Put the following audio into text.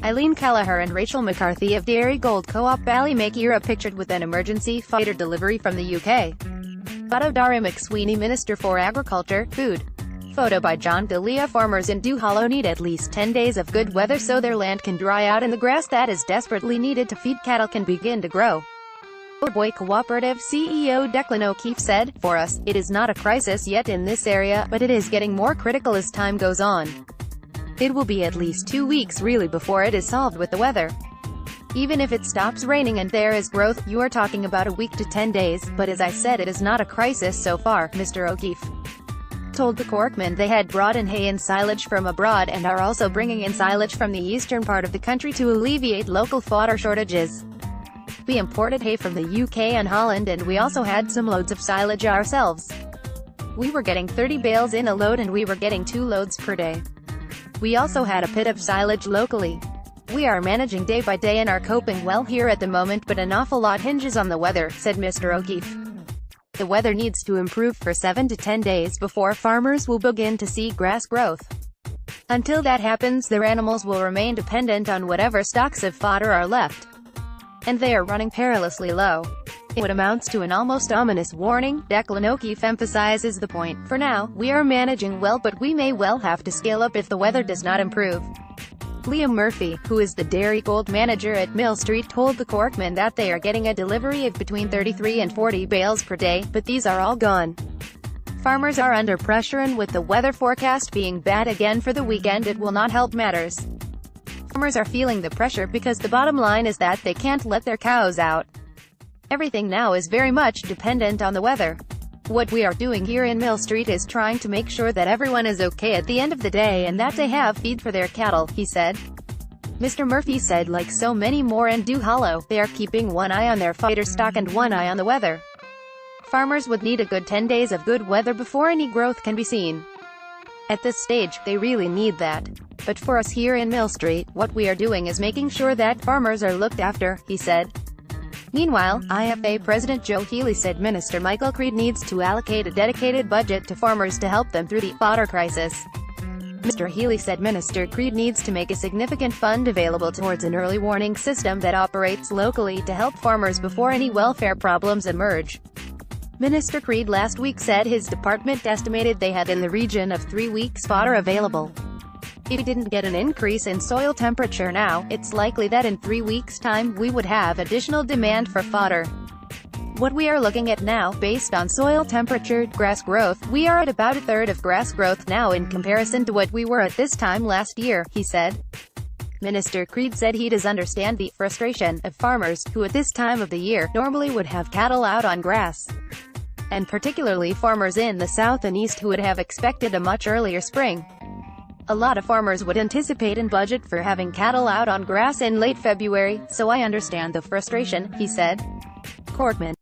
Eileen Kelleher and Rachel McCarthy of Dairygold Co-op Ballymakeera pictured with an emergency fodder delivery from the UK. Photo Daragh McSweeney Minister for Agriculture, Food. Photo by John Delea Farmers in Duhallow need at least 10 days of good weather so their land can dry out and the grass that is desperately needed to feed cattle can begin to grow. Boy Cooperative CEO Declan O'Keefe said, "For us, it is not a crisis yet in this area, but it is getting more critical as time goes on. It will be at least 2 weeks really before it is solved with the weather. Even if it stops raining and there is growth, you are talking about a week to 10 days, but as I said it is not a crisis so far," Mr. O'Keefe told the Corkman they had brought in hay and silage from abroad and are also bringing in silage from the eastern part of the country to alleviate local fodder shortages. "We imported hay from the UK and Holland and we also had some loads of silage ourselves. We were getting 30 bales in a load and we were getting 2 loads per day. We also had a pit of silage locally. We are managing day by day and are coping well here at the moment, but an awful lot hinges on the weather," said Mr. O'Keefe. The weather needs to improve for 7 to 10 days before farmers will begin to see grass growth. Until that happens, their animals will remain dependent on whatever stocks of fodder are left. And they are running perilously low. In what amounts to an almost ominous warning, Declan O'Keefe emphasizes the point, "For now, we are managing well but we may well have to scale up if the weather does not improve." Liam Murphy, who is the Dairygold manager at Millstreet, told the Corkman that they are getting a delivery of between 33 and 40 bales per day, but these are all gone. Farmers are under pressure and with the weather forecast being bad again for the weekend it will not help matters. Farmers are feeling the pressure because the bottom line is that they can't let their cows out. Everything now is very much dependent on the weather. What we are doing here in Millstreet is trying to make sure that everyone is okay at the end of the day and that they have feed for their cattle," he said. Mr. Murphy said like so many more in Duhallow, they are keeping one eye on their fodder stock and one eye on the weather. Farmers would need a good 10 days of good weather before any growth can be seen. At this stage, they really need that. But for us here in Millstreet, what we are doing is making sure that farmers are looked after," he said. Meanwhile, IFA President Joe Healy said Minister Michael Creed needs to allocate a dedicated budget to farmers to help them through the fodder crisis. Mr. Healy said Minister Creed needs to make a significant fund available towards an early warning system that operates locally to help farmers before any welfare problems emerge. Minister Creed last week said his department estimated they had in the region of 3 weeks fodder available. If we didn't get an increase in soil temperature now, it's likely that in 3 weeks' time we would have additional demand for fodder. What we are looking at now, based on soil temperature, grass growth, we are at about a third of grass growth now in comparison to what we were at this time last year," he said. Minister Creed said he does understand the frustration of farmers, who at this time of the year, normally would have cattle out on grass. And particularly farmers in the south and east who would have expected a much earlier spring. "A lot of farmers would anticipate and budget for having cattle out on grass in late February, so I understand the frustration," he said. Corkman.